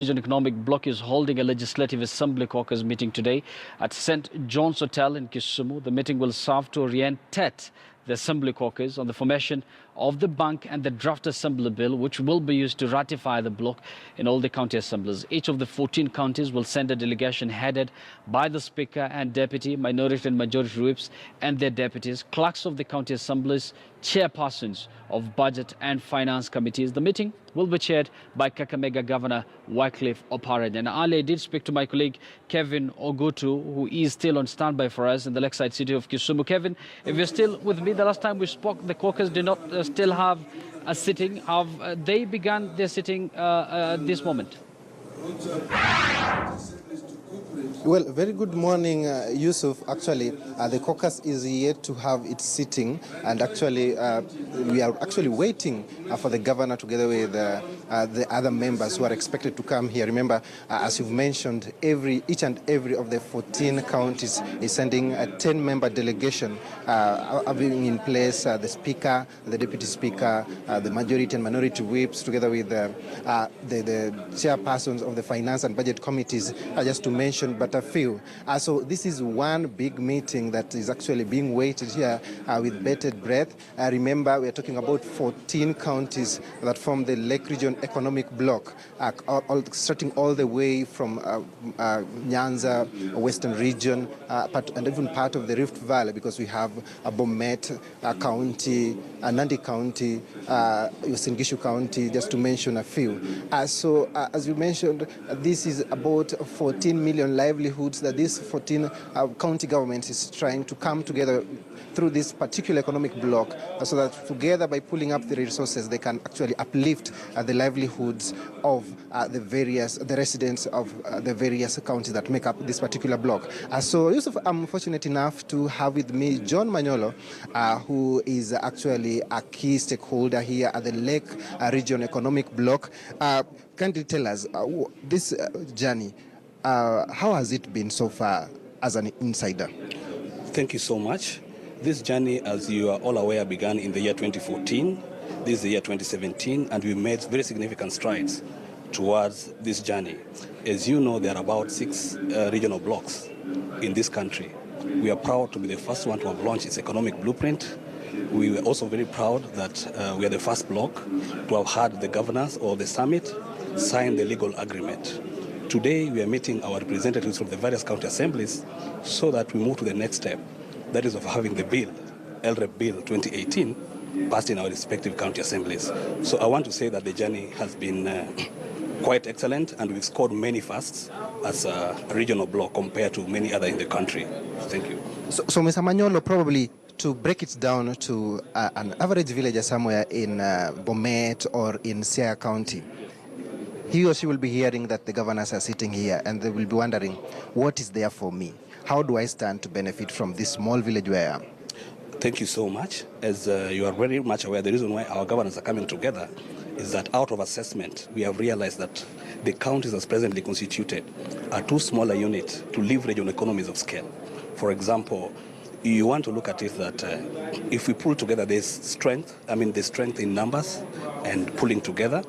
Region Economic Bloc is holding a Legislative Assembly caucus meeting today at St. John's Hotel in Kisumu. The meeting will serve to orientate the Assembly caucus on the formation of the bank and the draft Assembly bill, which will be used to ratify the bloc in all the county assemblies. Each of the 14 counties will send a delegation headed by the Speaker and Deputy, Minority and Majority Whips and their deputies, clerks of the county assemblies, chairpersons of Budget and Finance committees. The meeting will be chaired by Kakamega Governor Wycliffe Oparanya. And earlier I did speak to my colleague Kevin Ogutu, who is still on standby for us in the lakeside city of Kisumu. Kevin, if you're still with me, the last time we spoke, the caucus did not still have a sitting. Have they begun their sitting at this moment? Well, very good morning, Yusuf. Actually, the caucus is yet to have its sitting, and actually, we are actually waiting for the governor together with the other members who are expected to come here. Remember, as you've mentioned, each and every of the 14 counties is sending a 10-member delegation, having in place the Speaker, the Deputy Speaker, the Majority and Minority Whips, together with the chairpersons of the Finance and Budget committees, just to mention but a few. So this is one big meeting that is actually being waited here with bated breath. Remember, we are talking about 14 counties that form the Lake Region Economic Bloc, starting all the way from Nyanza, Western Region, and even part of the Rift Valley, because we have Bomet County, Nandi County, Uasin Gishu County, just to mention a few. So as you mentioned, this is about 14 million livelihoods that these 14 county governments is trying to come together through this particular economic bloc, so that together, by pulling up the resources, they can actually uplift the livelihoods of the residents of the various counties that make up this particular bloc. So Yusuf, I'm fortunate enough to have with me John Manyolo, who is actually a key stakeholder here at the Lake Region Economic Bloc. Can you tell us this journey, how has it been so far as an insider? Thank you so much. This journey, as you are all aware, began in the year 2014. This is the year 2017, and we made very significant strides towards this journey. As you know, there are about 6 regional blocks in this country. We are proud to be the first one to have launched its economic blueprint. We were also very proud that we are the first bloc to have had the governors or the summit sign the legal agreement. Today, we are meeting our representatives from the various county assemblies so that we move to the next step, that is of having the bill, LREP Bill 2018, passed in our respective county assemblies. So I want to say that the journey has been quite excellent, and we've scored many firsts as a regional bloc compared to many other in the country. Thank you. So Mr. Manyolo, probably to break it down to an average villager somewhere in Bomet or in Siaya County, he or she will be hearing that the governors are sitting here, and they will be wondering, what is there for me? How do I stand to benefit from this small village where I am? Thank you so much. As you are very much aware, the reason why our governors are coming together is that out of assessment, we have realized that the counties as presently constituted are too small a unit to leverage on economies of scale. For example, you want to look at it that if we pull together, there's strength, the strength in numbers and pulling together,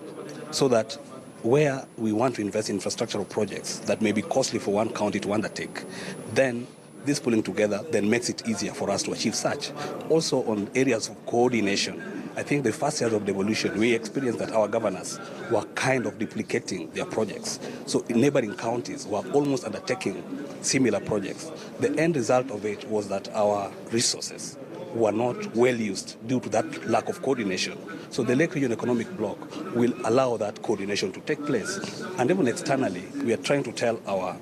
so that where we want to invest in infrastructural projects that may be costly for one county to undertake, then this pulling together then makes it easier for us to achieve such. Also on areas of coordination, I think the first years of devolution, we experienced that our governors were kind of duplicating their projects. So in neighboring counties were almost undertaking similar projects. The end result of it was that our resources were not well used due to that lack of coordination. So the Lake Region Economic Bloc will allow that coordination to take place. And even externally, we are trying to tell our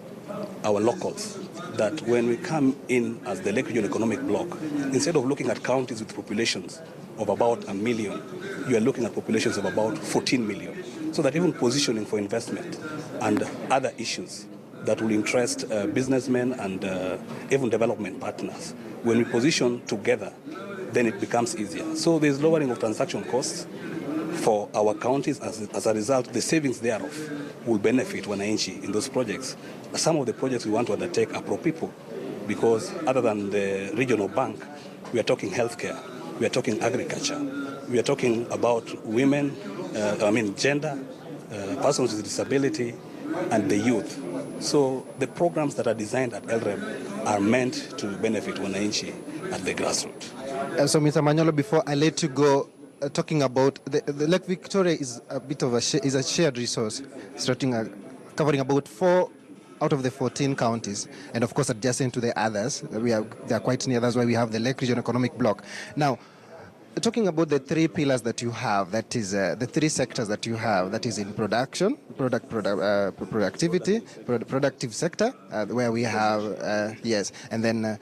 locals that when we come in as the Lake Region Economic Bloc, instead of looking at counties with populations of about 1 million, you are looking at populations of about 14 million. So that even positioning for investment and other issues that will interest businessmen and even development partners, when we position together, then it becomes easier. So there's lowering of transaction costs for our counties. As a result, the savings thereof will benefit wananchi in those projects. Some of the projects we want to undertake are pro-people, because other than the regional bank, we are talking healthcare, we are talking agriculture, we are talking about women, gender, persons with disability, and the youth. So the programs that are designed at LREM are meant to benefit wananchi at the grassroots. So, Mr. Manyolo, before I let you go, talking about the Lake Victoria is a bit of a shared resource, covering about 4 out of the 14 counties, and of course adjacent to the others. They are quite near. That's why we have the Lake Region Economic Bloc. Now, talking about the 3 pillars that you have, that is the 3 sectors that you have, that is in production, productivity, productive sector, where we have, yes, and then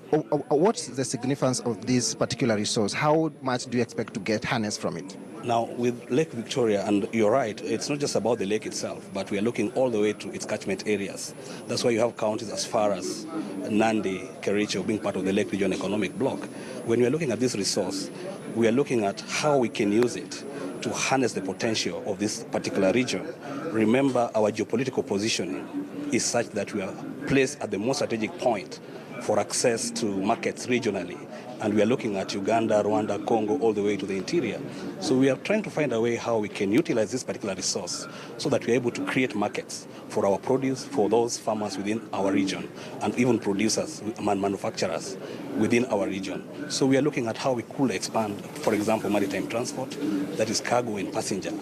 what's the significance of this particular resource? How much do you expect to get harnessed from it? Now, with Lake Victoria, and you're right, it's not just about the lake itself, but we are looking all the way to its catchment areas. That's why you have counties as far as Nandi, Kericho being part of the Lake Region Economic Bloc. When we are looking at this resource, we are looking at how we can use it to harness the potential of this particular region. Remember, our geopolitical positioning is such that we are placed at the most strategic point for access to markets regionally. And we are looking at Uganda, Rwanda, Congo, all the way to the interior. So we are trying to find a way how we can utilize this particular resource so that we're able to create markets for our produce, for those farmers within our region, and even producers and manufacturers within our region. So we are looking at how we could expand, for example, maritime transport, that is cargo and passenger,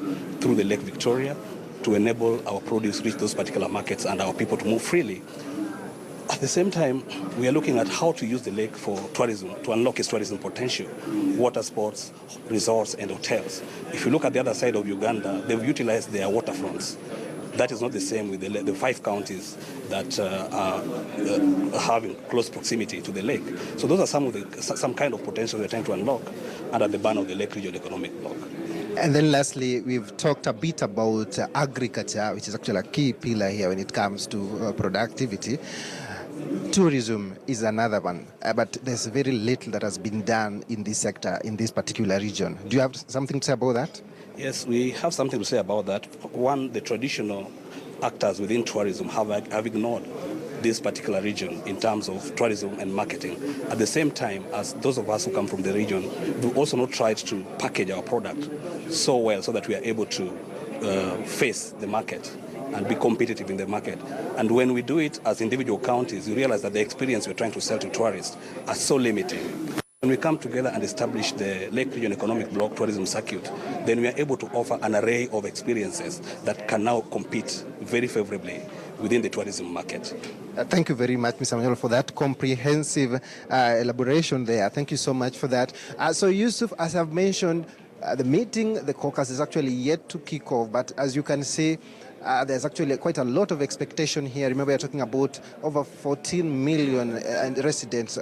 through the Lake Victoria to enable our produce reach those particular markets and our people to move freely. At the same time, we are looking at how to use the lake for tourism, to unlock its tourism potential, water sports, resorts, and hotels. If you look at the other side of Uganda, they've utilized their waterfronts. That is not the same with the 5 counties that are having close proximity to the lake. So those are some kind of potential we're trying to unlock under the ban of the Lake Region Economic Bloc. And then lastly, we've talked a bit about agriculture, which is actually a key pillar here when it comes to productivity. Tourism is another one, but there's very little that has been done in this sector, in this particular region. Do you have something to say about that? Yes, we have something to say about that. One, the traditional actors within tourism have ignored this particular region in terms of tourism and marketing. At the same time, as those of us who come from the region, we've also not tried to package our product so well so that we are able to face the market and be competitive in the market. And when we do it as individual counties, you realize that the experience we're trying to sell to tourists are so limited. When we come together and establish the Lake Region Economic Bloc Tourism Circuit, then we are able to offer an array of experiences that can now compete very favorably within the tourism market. Thank you very much, Mr. Manyolo, for that comprehensive elaboration there. Thank you so much for that. So, Yusuf, as I've mentioned, the meeting, the caucus, is actually yet to kick off, but as you can see, there's actually quite a lot of expectation here. Remember, we're talking about over 14 million residents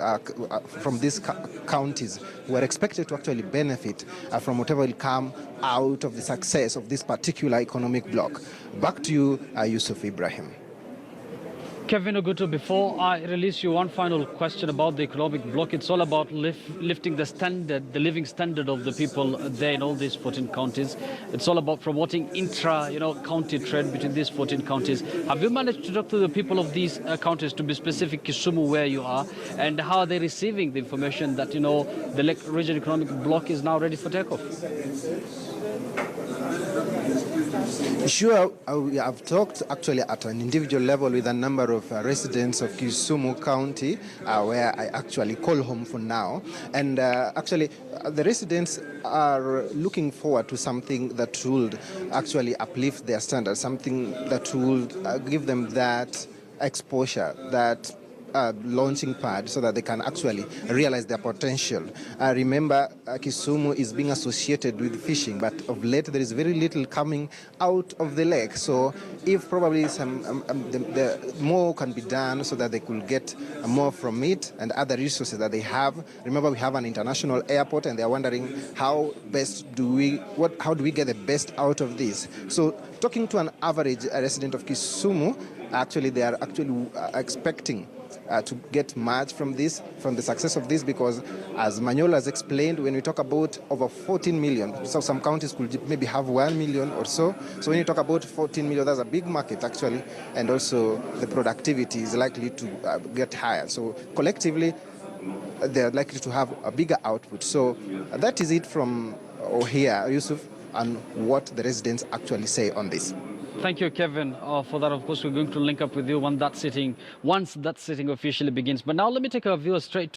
from these counties who are expected to actually benefit from whatever will come out of the success of this particular economic bloc. Back to you, Yusuf Ibrahim. Kevin Ogutu, before I release you, one final question about the economic bloc. It's all about lifting the standard, the living standard of the people there in all these 14 counties. It's all about promoting county trade between these 14 counties. Have you managed to talk to the people of these counties, to be specific, Kisumu, where you are, and how are they receiving the information that, the Lake Region Economic Bloc is now ready for takeoff? Sure, I've talked actually at an individual level with a number of residents of Kisumu County, where I actually call home for now. And actually, the residents are looking forward to something that would actually uplift their standards, something that would give them that exposure, that launching pad, so that they can actually realize their potential. Remember, Kisumu is being associated with fishing, but of late there is very little coming out of the lake. So if probably the more can be done so that they could get more from it and other resources that they have. Remember, we have an international airport, and they are wondering how do we get the best out of this. So talking to an average resident of Kisumu, actually they are actually expecting to get much from the success of this, because as Manyolo has explained, when we talk about over 14 million, so some counties could maybe have 1 million or so. So when you talk about 14 million, that's a big market actually, and also the productivity is likely to get higher. So collectively, they're likely to have a bigger output. So that is it from here, Yusuf, and what the residents actually say on this. Thank you, Kevin, for that. Of course, we're going to link up with you once that sitting officially begins. But now let me take our viewers straight